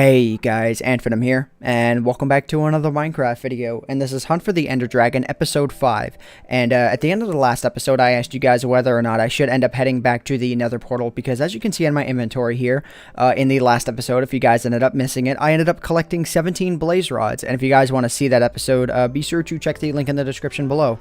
Hey guys, AntVenom here, and welcome back to another Minecraft video, and this is Hunt for the Ender Dragon, episode 5, and at the end of the last episode, I asked you guys whether or not I should end up heading back to the nether portal, because as you can see in my inventory here, in the last episode, if you guys ended up missing it, I ended up collecting 17 blaze rods, and if you guys want to see that episode, be sure to check the link in the description below,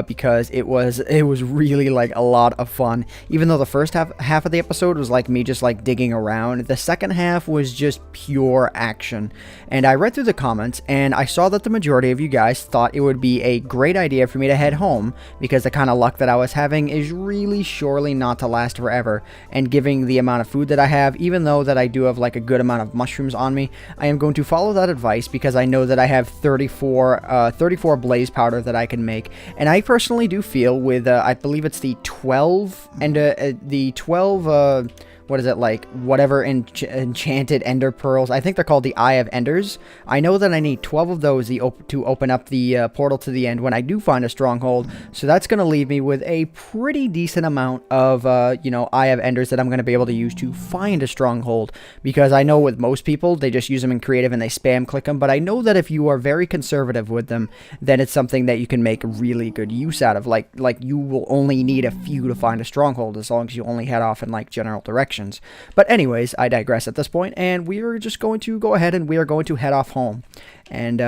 because it was really, like, a lot of fun. Even though the first half of the episode was, like, me just, like, digging around, the second half was just pure action. And I read through the comments and I saw that the majority of you guys thought it would be a great idea for me to head home because the kind of luck that I was having is really surely not to last forever, and giving the amount of food that I have, even though that I do have like a good amount of mushrooms on me, I am going to follow that advice because I know that I have 34 blaze powder that I can make. And I personally do feel with I believe it's the 12 and the 12 what is it, like, whatever enchanted ender pearls. I think they're called the Eye of Enders. I know that I need 12 of those to open up the portal to the end when I do find a stronghold. So that's going to leave me with a pretty decent amount of, you know, Eye of Enders that I'm going to be able to use to find a stronghold. Because I know with most people, they just use them in creative and they spam click them. But I know that if you are very conservative with them, then it's something that you can make really good use out of. Like you will only need a few to find a stronghold as long as you only head off in, like, general direction. But anyways, I digress at this point, and we are just going to go ahead and we are going to head off home. And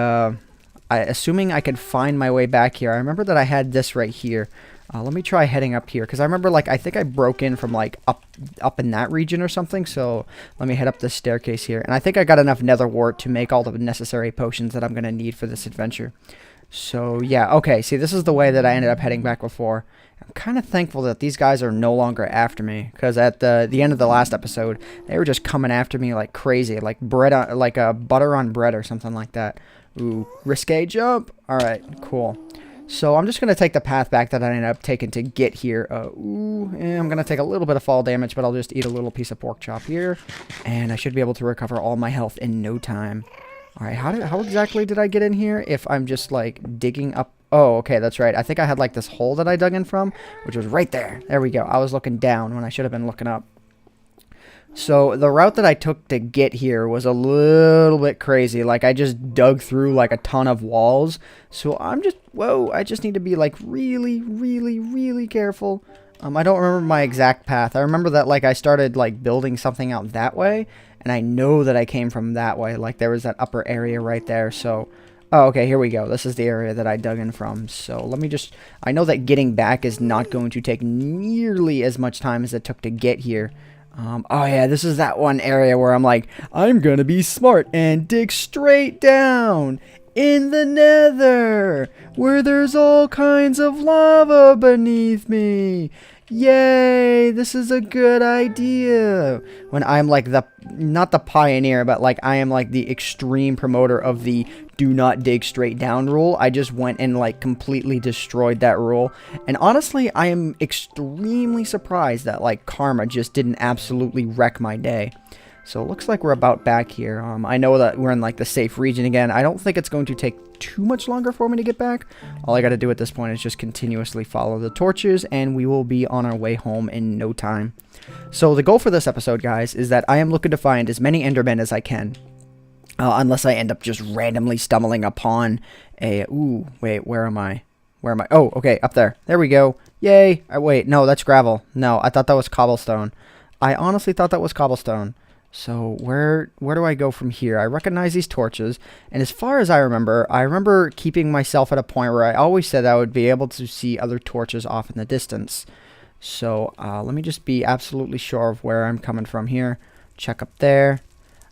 assuming I can find my way back here, I remember that I had this right here. Let me try heading up here, because I remember, like, I think I broke in from, like, up in that region or something. So let me head up this staircase here, and I think I got enough nether wart to make all the necessary potions that I'm going to need for this adventure. So yeah, okay, see, this is the way that I ended up heading back before. I'm kind of thankful that these guys are no longer after me, because at the end of the last episode, they were just coming after me like crazy, like butter on bread or something like that. Ooh, risque jump. All right, cool. So I'm just going to take the path back that I ended up taking to get here. I'm going to take a little bit of fall damage, but I'll just eat a little piece of pork chop here, and I should be able to recover all my health in no time. All right, how exactly did I get in here if I'm just, like, digging up? Oh, okay, that's right. I think I had, like, this hole that I dug in from, which was right there. There we go. I was looking down when I should have been looking up. So the route that I took to get here was a little bit crazy. Like, I just dug through, like, a ton of walls. So I just need to be, like, really, really, really careful. I don't remember my exact path. I remember that, like, I started, like, building something out that way. And I know that I came from that way. Like, there was that upper area right there. So, oh, okay, here we go. This is the area that I dug in from. So, let me just... I know that getting back is not going to take nearly as much time as it took to get here. Oh, yeah, this is that one area where I'm like, I'm gonna be smart and dig straight down in the nether, where there's all kinds of lava beneath me. Yay, this is a good idea. When I'm like not the pioneer, but like I am like the extreme promoter of the do not dig straight down rule. I just went and like completely destroyed that rule. And honestly, I am extremely surprised that like karma just didn't absolutely wreck my day. So it looks like we're about back here. I know that we're in like the safe region again. I don't think it's going to take too much longer for me to get back. All I got to do at this point is just continuously follow the torches, and we will be on our way home in no time. So the goal for this episode, guys, is that I am looking to find as many endermen as I can. Unless I end up just randomly stumbling upon a... Ooh, wait, where am I? Where am I? Oh, okay, up there. There we go. Yay. Wait, no, that's gravel. No, I thought that was cobblestone. I honestly thought that was cobblestone. So where do I go from here? I recognize these torches, and as far as I remember keeping myself at a point where I always said I would be able to see other torches off in the distance. So let me just be absolutely sure of where I'm coming from here. Check up there.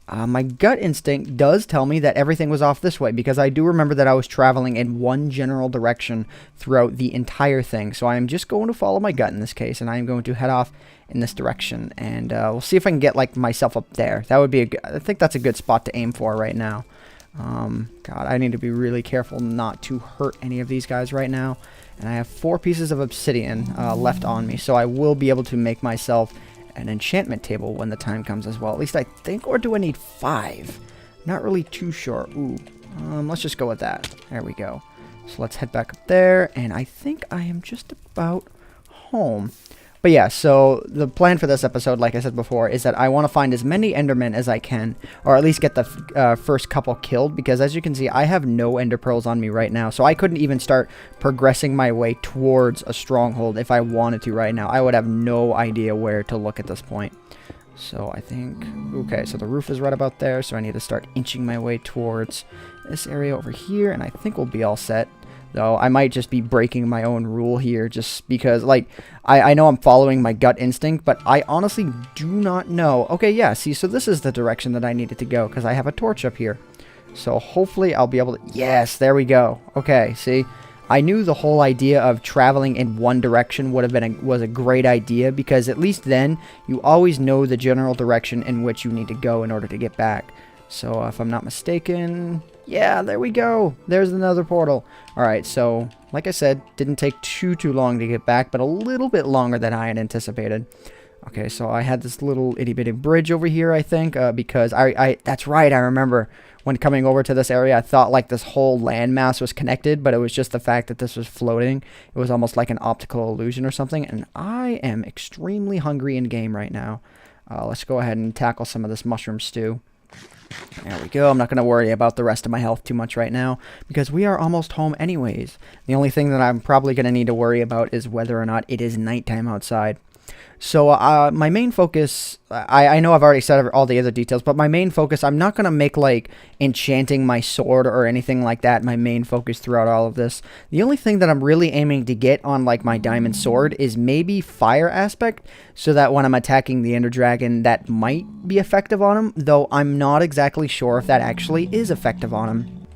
My gut instinct does tell me that everything was off this way, because I do remember that I was traveling in one general direction throughout the entire thing. So I am just going to follow my gut in this case, and I am going to head off in this direction, and we'll see if I can get like myself up there. That would be I think that's a good spot to aim for right now. God, I need to be really careful not to hurt any of these guys right now. And I have 4 pieces of obsidian left on me, so I will be able to make myself an enchantment table when the time comes as well. At least I think. Or do I need 5? Not really too sure. Ooh, let's just go with that. There we go. So let's head back up there, and I think I am just about home. But yeah, so the plan for this episode, like I said before, is that I want to find as many Endermen as I can, or at least get the first couple killed, because as you can see, I have no Ender Pearls on me right now, so I couldn't even start progressing my way towards a stronghold if I wanted to right now. I would have no idea where to look at this point. So I think, okay, so the roof is right about there, so I need to start inching my way towards this area over here, and I think we'll be all set. Though I might just be breaking my own rule here just because, like, I know I'm following my gut instinct, but I honestly do not know. Okay, yeah, see, so this is the direction that I needed to go because I have a torch up here. So hopefully I'll be able to... Yes, there we go. Okay, see, I knew the whole idea of traveling in one direction would have been was a great idea because at least then you always know the general direction in which you need to go in order to get back. So if I'm not mistaken... Yeah, there we go. There's another portal. Alright, so, like I said, didn't take too long to get back, but a little bit longer than I had anticipated. Okay, so I had this little itty-bitty bridge over here, I think, because that's right, I remember when coming over to this area, I thought, like, this whole landmass was connected, but it was just the fact that this was floating. It was almost like an optical illusion or something, and I am extremely hungry in game right now. Let's go ahead and tackle some of this mushroom stew. There we go. I'm not going to worry about the rest of my health too much right now because we are almost home anyways. The only thing that I'm probably going to need to worry about is whether or not it is nighttime outside. So my main focus, I know I've already said all the other details, but my main focus, I'm not going to make like enchanting my sword or anything like that my main focus throughout all of this. The only thing that I'm really aiming to get on like my diamond sword is maybe fire aspect, so that when I'm attacking the Ender Dragon, that might be effective on him, though I'm not exactly sure if that actually is effective on him.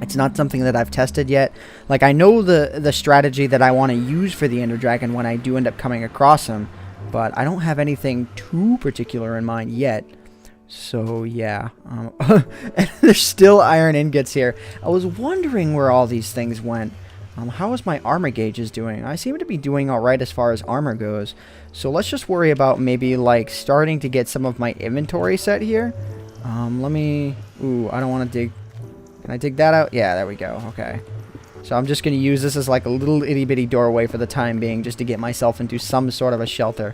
It's not something that I've tested yet. Like, I know the strategy that I want to use for the Ender Dragon when I do end up coming across him, but I don't have anything too particular in mind yet. So, yeah. And there's still iron ingots here. I was wondering where all these things went. How is my armor gauges doing? I seem to be doing alright as far as armor goes. So let's just worry about maybe, like, starting to get some of my inventory set here. Let me... Ooh, I don't want to dig... Can I dig that out? Yeah, there we go. Okay. So I'm just going to use this as like a little itty-bitty doorway for the time being, just to get myself into some sort of a shelter.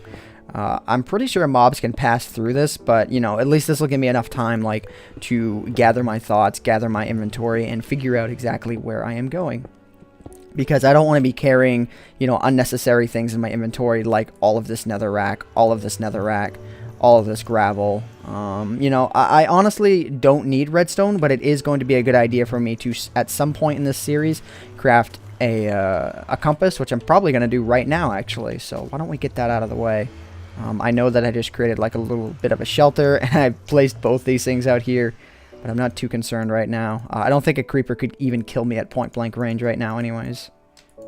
I'm pretty sure mobs can pass through this, but, you know, at least this will give me enough time, like, to gather my thoughts, gather my inventory, and figure out exactly where I am going. Because I don't want to be carrying, you know, unnecessary things in my inventory, like all of this netherrack, all of this netherrack, all of this gravel. You know, I honestly don't need redstone, but it is going to be a good idea for me to, at some point in this series, craft a compass, which I'm probably going to do right now, actually. So why don't we get that out of the way? I know that I just created like a little bit of a shelter, and I placed both these things out here, but I'm not too concerned right now. I don't think a creeper could even kill me at point-blank range right now anyways.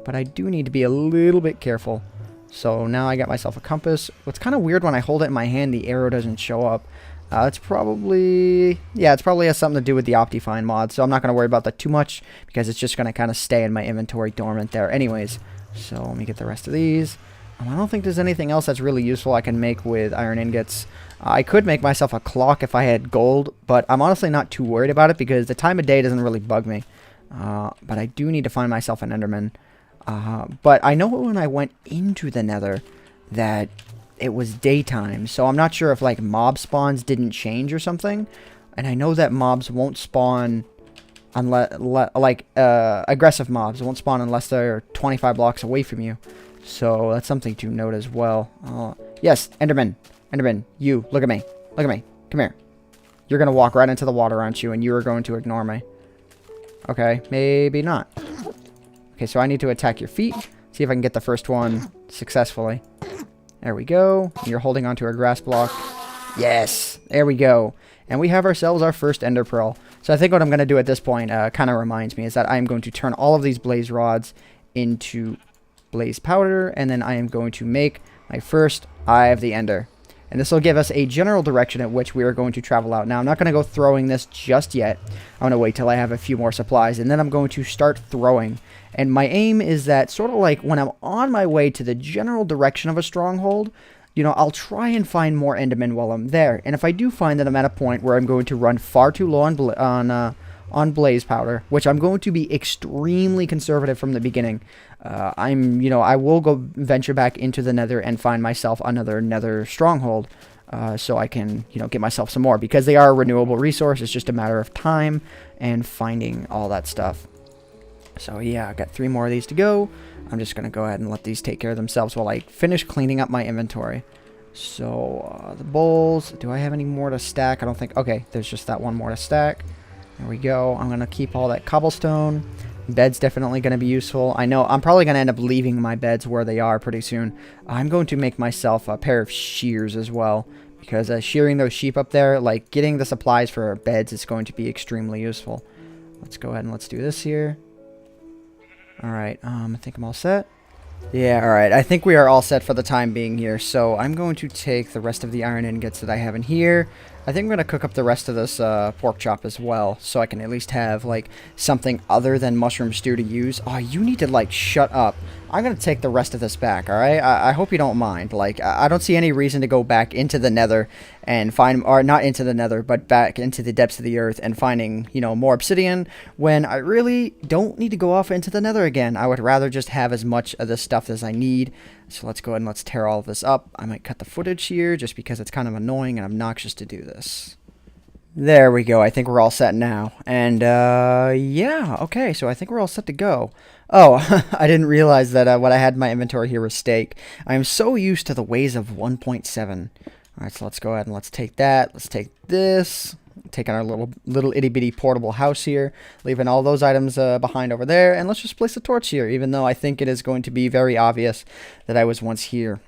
But I do need to be a little bit careful. So now I got myself a compass. What's kind of weird, when I hold it in my hand, the arrow doesn't show up. It's probably... Yeah, it's probably has something to do with the Optifine mod, so I'm not going to worry about that too much, because it's just going to kind of stay in my inventory dormant there anyways. So let me get the rest of these. I don't think there's anything else that's really useful I can make with iron ingots. I could make myself a clock if I had gold, but I'm honestly not too worried about it, because the time of day doesn't really bug me. But I do need to find myself an Enderman. But I know when I went into the nether that it was daytime, so I'm not sure if like mob spawns didn't change or something. And I know that mobs won't spawn unless aggressive mobs won't spawn unless they're 25 blocks away from you. So that's something to note as well. Yes, Enderman, you look at me, come here. You're gonna walk right into the water, aren't you? And you are going to ignore me. Okay, maybe not. Okay, so I need to attack your feet. See if I can get the first one successfully. There we go. You're holding onto a grass block. Yes! There we go. And we have ourselves our first ender pearl. So I think what I'm going to do at this point kind of reminds me is that I am going to turn all of these blaze rods into blaze powder. And then I am going to make my first Eye of the Ender. And this will give us a general direction at which we are going to travel out. Now, I'm not going to go throwing this just yet. I'm going to wait till I have a few more supplies. And then I'm going to start throwing. And my aim is that sort of like when I'm on my way to the general direction of a stronghold, you know, I'll try and find more Endermen while I'm there. And if I do find that I'm at a point where I'm going to run far too low on on blaze powder, which I'm going to be extremely conservative from the beginning. I will go venture back into the nether and find myself another nether stronghold, so I can, get myself some more, because they are a renewable resource. It's just a matter of time and finding all that stuff. So yeah, I got 3 more of these to go. I'm just going to go ahead and let these take care of themselves while I finish cleaning up my inventory. So, the bowls, do I have any more to stack? I don't think, okay, there's just that one more to stack. There we go. I'm going to keep all that cobblestone. Bed's definitely going to be useful. I know I'm probably going to end up leaving my beds where they are pretty soon. I'm going to make myself a pair of shears as well, because shearing those sheep up there, like getting the supplies for our beds, is going to be extremely useful. Let's go ahead and let's do this here. Alright, I think I'm all set. Yeah, alright, I think we are all set for the time being here, so I'm going to take the rest of the iron ingots that I have in here. I think I'm going to cook up the rest of this pork chop as well, so I can at least have, like, something other than mushroom stew to use. Oh, you need to, like, shut up. I'm going to take the rest of this back, alright? I hope you don't mind. Like, I don't see any reason to go back into the nether and find, or not into the nether, but back into the depths of the earth and finding, more obsidian, when I really don't need to go off into the nether again. I would rather just have as much of this stuff as I need. So let's go ahead and let's tear all of this up. I might cut the footage here just because it's kind of annoying and obnoxious to do this. There we go. I think we're all set now. And, yeah, okay, so I think we're all set to go. Oh, I didn't realize that what I had in my inventory here was steak. I am so used to the ways of 1.7. Alright, so let's go ahead and let's take that. Let's take this. Take on our little itty-bitty portable house here. Leaving all those items behind over there. And let's just place a torch here, even though I think it is going to be very obvious that I was once here.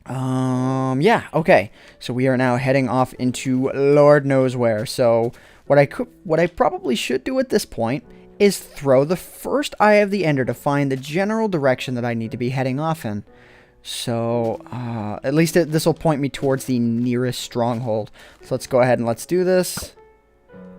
Yeah, okay. So we are now heading off into Lord knows where. So what I probably should do at this point is throw the first Eye of the Ender to find the general direction that I need to be heading off in. So, at least this will point me towards the nearest stronghold. So let's go ahead and let's do this.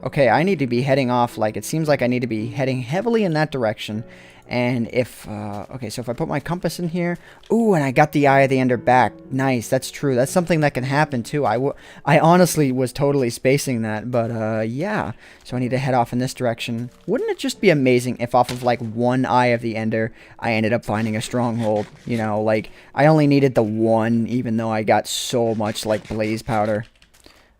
Okay, I need to be heading off, like, it seems like I need to be heading heavily in that direction. And if, okay, so if I put my compass in here, ooh, and I got the Eye of the Ender back. Nice, that's true. That's something that can happen, too. I honestly was totally spacing that, but, yeah. So I need to head off in this direction. Wouldn't it just be amazing if off of, like, one Eye of the Ender, I ended up finding a stronghold? You know, like, I only needed the one, even though I got so much, like, blaze powder.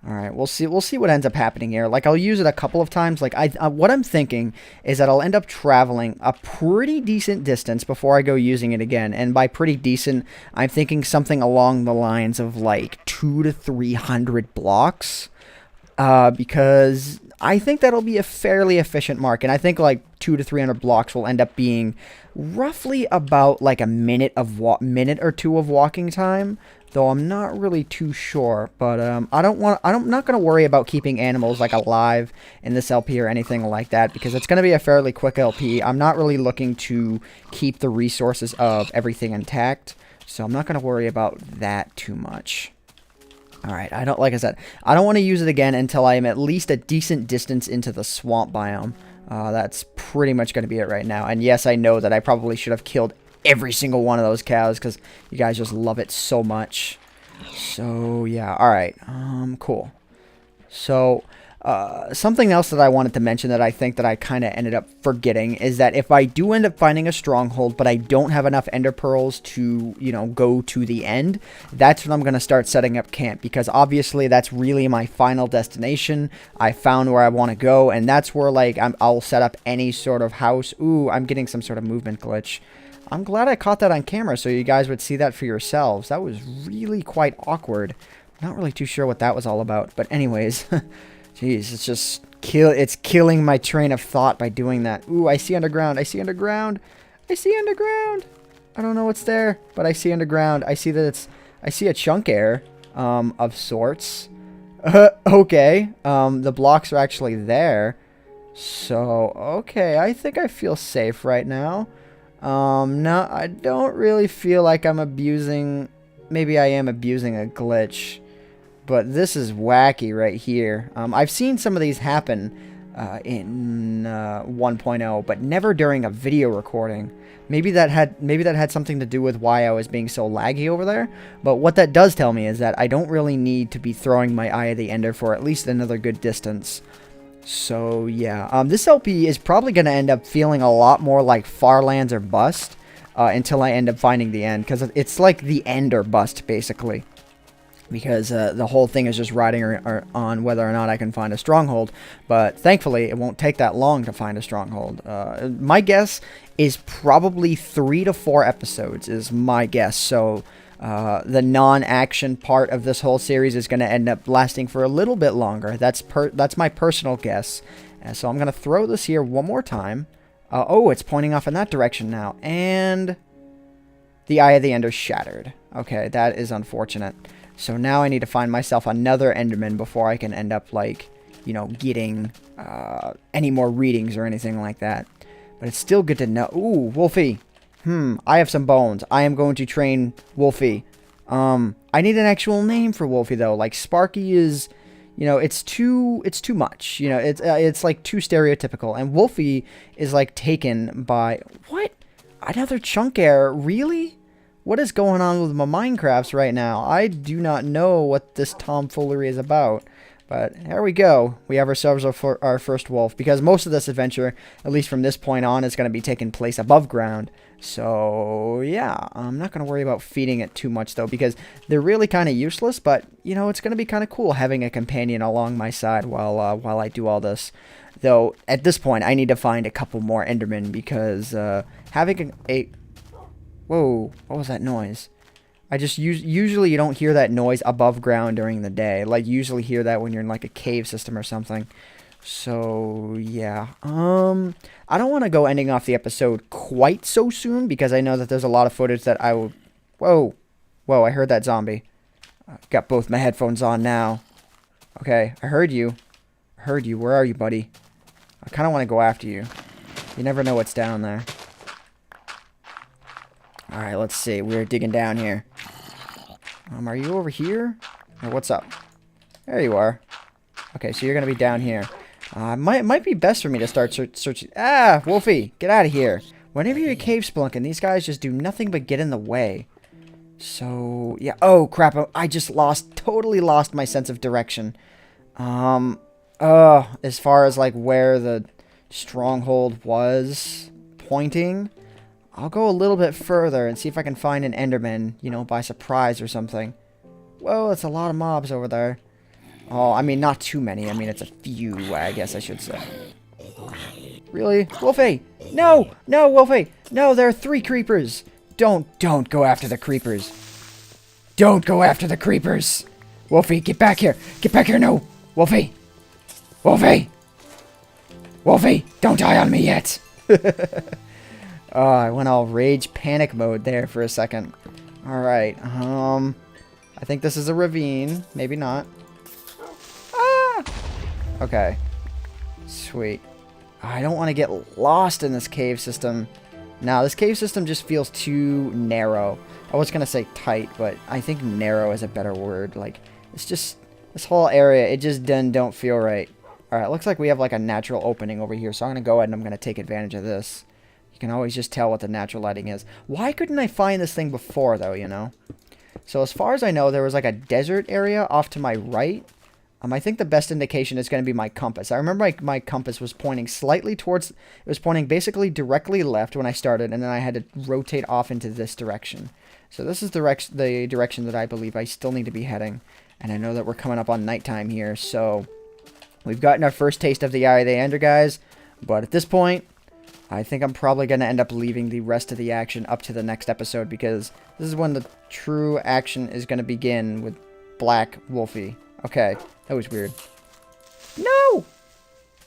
Alright, we'll see what ends up happening here. Like, I'll use it a couple of times. Like, what I'm thinking is that I'll end up traveling a pretty decent distance before I go using it again. And by pretty decent, I'm thinking something along the lines of, like, 200 to 300 blocks. Because I think that'll be a fairly efficient mark. And I think, like, 200 to 300 blocks will end up being roughly about, like, a minute or two of walking time. Though I'm not really too sure, but I'm not going to worry about keeping animals like alive in this LP or anything like that, because it's going to be a fairly quick LP. I'm not really looking to keep the resources of everything intact, so I'm not going to worry about that too much. Alright, like I said, I don't want to use it again until I am at least a decent distance into the swamp biome. That's pretty much going to be it right now. And yes, I know that I probably should have killed every single one of those cows, because you guys just love it so much. So yeah, alright, cool. So something else that I wanted to mention that I think that I kind of ended up forgetting is that if I do end up finding a stronghold but I don't have enough ender pearls to, go to the end, that's when I'm going to start setting up camp, because obviously that's really my final destination. I found where I want to go, and that's where, like, I'll set up any sort of house. Ooh, I'm getting some sort of movement glitch. I'm glad I caught that on camera so you guys would see that for yourselves. That was really quite awkward. Not really too sure what that was all about. But anyways, jeez, it's just it's killing my train of thought by doing that. Ooh, I see underground. I see underground. I see underground. I don't know what's there, but I see underground. I see that I see a chunk air of sorts. Okay. The blocks are actually there. So, okay, I think I feel safe right now. No, I don't really feel like I'm abusing, maybe I am abusing a glitch, but this is wacky right here. I've seen some of these happen, in, 1.0, but never during a video recording. Maybe that had something to do with why I was being so laggy over there, but what that does tell me is that I don't really need to be throwing my Eye of the Ender for at least another good distance. So, yeah. This LP is probably going to end up feeling a lot more like Far Lands or Bust until I end up finding the end. Because it's like the end or bust, basically. Because the whole thing is just riding on whether or not I can find a stronghold. But thankfully, it won't take that long to find a stronghold. My guess is probably 3 to 4 episodes is my guess. So the non-action part of this whole series is going to end up lasting for a little bit longer. That's my personal guess. So I'm going to throw this here one more time. Oh, it's pointing off in that direction now. And the Eye of the Ender shattered. Okay, that is unfortunate. So now I need to find myself another Enderman before I can end up, like, you know, getting any more readings or anything like that. But it's still good to know. Ooh, Wolfie. I have some bones. I am going to train Wolfie. I need an actual name for Wolfie, though. Like, Sparky is, you know, it's too much. You know, it's like too stereotypical. And Wolfie is, like, taken by... What? Another chunk error? Really? What is going on with my Minecrafts right now? I do not know what this tomfoolery is about. But here we go. We have ourselves our first wolf. Because most of this adventure, at least from this point on, is going to be taking place above ground. So, yeah. I'm not going to worry about feeding it too much, though. Because they're really kind of useless. But, you know, it's going to be kind of cool having a companion along my side while I do all this. Though, at this point, I need to find a couple more Endermen. Because having a... Whoa, what was that noise? I just usually you don't hear that noise above ground during the day. Like, you usually hear that when you're in, like, a cave system or something. So, yeah. I don't want to go ending off the episode quite so soon, because I know that there's a lot of footage that I will... Whoa. Whoa, I heard that zombie. Got both my headphones on now. Okay, I heard you. I heard you. Where are you, buddy? I kind of want to go after you. You never know what's down there. Alright, let's see. We're digging down here. Are you over here? Or what's up? There you are. Okay, so you're going to be down here. Might be best for me to start searching. Ah, Wolfie, get out of here. Whenever you're cave spelunking, these guys just do nothing but get in the way. So, yeah. Oh, crap. I just totally lost my sense of direction. As far as, like, where the stronghold was pointing... I'll go a little bit further and see if I can find an Enderman, you know, by surprise or something. Whoa, that's a lot of mobs over there. Oh, I mean, not too many. I mean, it's a few, I guess I should say. Really? Wolfie! No! No, Wolfie! No, there are 3 creepers! Don't go after the creepers. Don't go after the creepers! Wolfie, get back here! Get back here, no! Wolfie! Wolfie! Wolfie, don't die on me yet! Oh, I went all rage panic mode there for a second. Alright, I think this is a ravine. Maybe not. Ah! Okay. Sweet. I don't want to get lost in this cave system. Now, this cave system just feels too narrow. I was going to say tight, but I think narrow is a better word. Like, it's just... This whole area, it just don't feel right. Alright, looks like we have like a natural opening over here, so I'm going to go ahead and I'm going to take advantage of this. You can always just tell what the natural lighting is. Why couldn't I find this thing before, though, you know? So as far as I know, there was like a desert area off to my right. I think the best indication is going to be my compass. I remember my compass was pointing slightly towards... It was pointing basically directly left when I started, and then I had to rotate off into this direction. So this is the direction that I believe I still need to be heading. And I know that we're coming up on nighttime here, so... We've gotten our first taste of the Eye of the Ender, guys. But at this point... I think I'm probably going to end up leaving the rest of the action up to the next episode, because this is when the true action is going to begin with Black Wolfie. Okay, that was weird. No!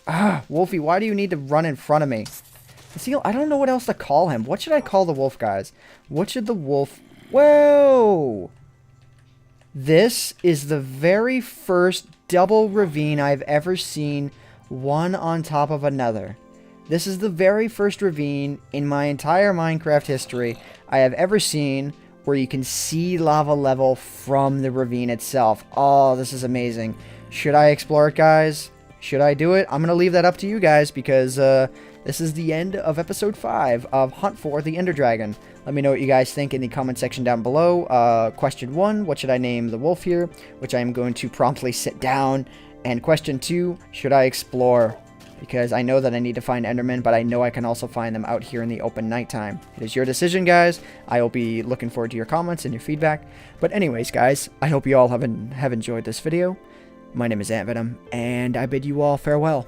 Ah, Wolfie, why do you need to run in front of me? I don't know what else to call him. What should I call the wolf, guys? What should the wolf... Whoa! This is the very first double ravine I've ever seen, one on top of another. This is the very first ravine in my entire Minecraft history I have ever seen where you can see lava level from the ravine itself. Oh, this is amazing. Should I explore it, guys? Should I do it? I'm going to leave that up to you guys, because this is the end of episode 5 of Hunt for the Ender Dragon. Let me know what you guys think in the comment section down below. Question 1, what should I name the wolf here? Which I am going to promptly sit down And question 2, should I explore? Because I know that I need to find Endermen, but I know I can also find them out here in the open nighttime. It is your decision, guys. I will be looking forward to your comments and your feedback. But anyways, guys, I hope you all have enjoyed this video. My name is AntVenom, and I bid you all farewell.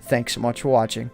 Thanks so much for watching.